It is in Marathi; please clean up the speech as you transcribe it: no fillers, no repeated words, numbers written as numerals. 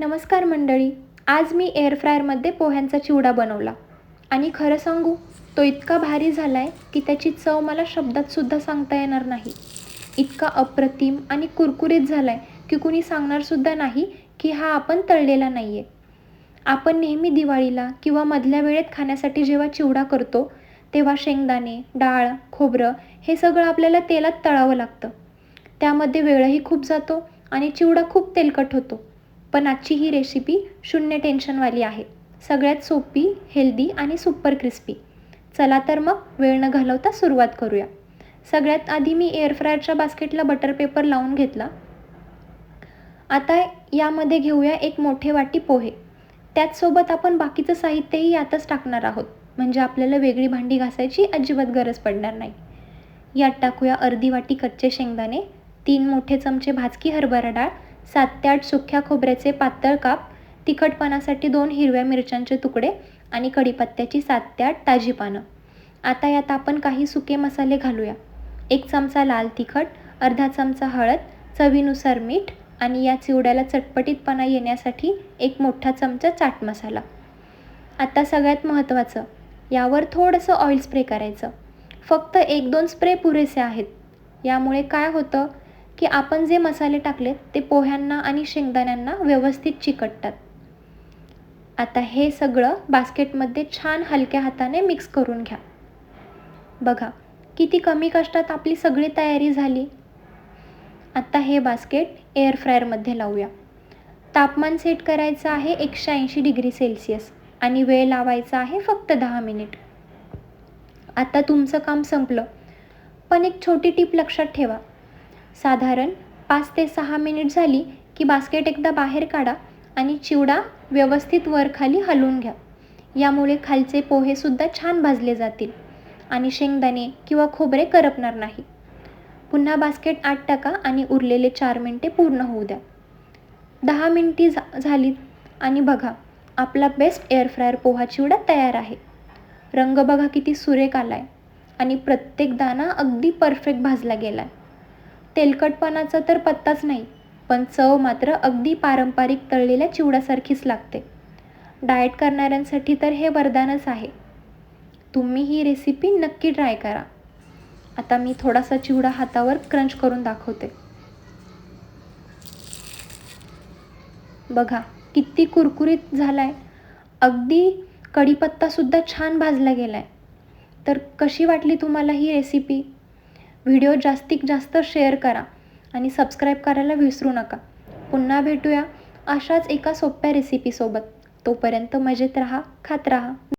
नमस्कार मंडळी. आज मी एअर फ्रायरमध्ये पोह्यांचा चिवडा बनवला आणि खरं सांगू, तो इतका भारी झाला आहे की त्याची चव मला शब्दातसुद्धा सांगता येणार नाही. इतका अप्रतिम आणि कुरकुरीत झाला आहे की कुणी सांगणारसुद्धा नाही की हा आपण तळलेला नाही आहे. आपण नेहमी दिवाळीला किंवा मधल्या वेळेत खाण्यासाठी जेव्हा चिवडा करतो तेव्हा शेंगदाणे, डाळ, खोबरं हे सगळं आपल्याला तेलात तळावं लागतं. त्यामध्ये वेळही खूप जातो आणि चिवडा खूप तेलकट होतो. पण आजची ही रेसिपी शून्य टेन्शनवाली आहे. सगळ्यात सोपी, हेल्दी आणि सुपर क्रिस्पी. चला तर मग वेळ न घालवता सुरुवात करूया. सगळ्यात आधी मी एअर फ्रायरच्या बास्केटला बटर पेपर लावून घेतला. आता यामध्ये घेऊया एक मोठे वाटी पोहे. त्याचसोबत आपण बाकीचं साहित्यही यातच टाकणार आहोत, म्हणजे आपल्याला वेगळी भांडी घासायची अजिबात गरज पडणार नाही. यात टाकूया अर्धी वाटी कच्चे शेंगदाणे, 3 मोठे चमचे भाजकी हरभरा डाळ, 7 ते 8 सुक्या खोबऱ्याचे पातळ काप, तिखटपणासाठी 2 हिरव्या मिरच्यांचे तुकडे आणि कढीपत्त्याची 7 ते 8 ताजी पानं. आता यात आपण काही सुके मसाले घालूया. 1 चमचा लाल तिखट, अर्धा चमचा हळद, चवीनुसार मीठ आणि या चिवड्याला चटपटीतपणा येण्यासाठी 1 मोठा चमचा चाट मसाला. आता सगळ्यात महत्त्वाचं, यावर थोडंसं ऑइल स्प्रे करायचं. फक्त 1-2 स्प्रे पुरेसे आहेत. यामुळे काय होतं की आपण जे मसाले टाकलेत ते पोह्यांना आणि शेंगदाण्यांना व्यवस्थित चिकटतात. आता हे सगळं बास्केटमध्ये छान हलक्या हाताने मिक्स करून घ्या. बघा किती कमी कष्टात आपली सगळी तयारी झाली. आता हे बास्केट एअर फ्रायरमध्ये लावूया. तापमान सेट करायचं आहे 180 डिग्री सेल्सिअस आणि वेळ लावायचा आहे फक्त 10 मिनिट. आता तुमचं काम संपलं. पण एक छोटी टीप लक्षात ठेवा. साधारण 5 ते 6 मिनिट झाली की बास्केट एकदा बाहेर काढा आणि चिवडा व्यवस्थित वरखाली हलवून घ्या. यामुळे खालचे पोहेसुद्धा छान भाजले जातील आणि शेंगदाणे किंवा खोबरे करपणार नाही. पुन्हा बास्केट आत टाका आणि उरलेले 4 मिनिटे पूर्ण होऊ द्या. 10 मिनिटे झालीत आणि बघा, आपला बेस्ट एअर फ्रायर पोहा चिवडा तयार आहे. रंग बघा किती सुरेख आला आहे आणि प्रत्येक दाणा अगदी परफेक्ट भाजला गेला आहे. तेलकटपणाचा तर पत्ताच नाही, पण चव मात्र अगदी पारंपरिक तळलेल्या चिवड्यासारखीच लागते. डाएट करणाऱ्यांसाठी तर हे वरदानच आहे. तुम्ही ही रेसिपी नक्की ट्राय करा. आता मी थोडासा चिवडा हातावर क्रंच करून दाखवते. बघा किती कुरकुरीत झाला आहे. अगदी कढीपत्तासुद्धा छान भाजला गेला आहे. तर कशी वाटली तुम्हाला ही रेसिपी? व्हिडिओ जास्तीत जास्त शेअर करा आणि सबस्क्राईब करायला विसरू नका. पुन्हा भेटूया अशाच एका सोप्या रेसिपीसोबत. तोपर्यंत मजेत राहा, खात राहा.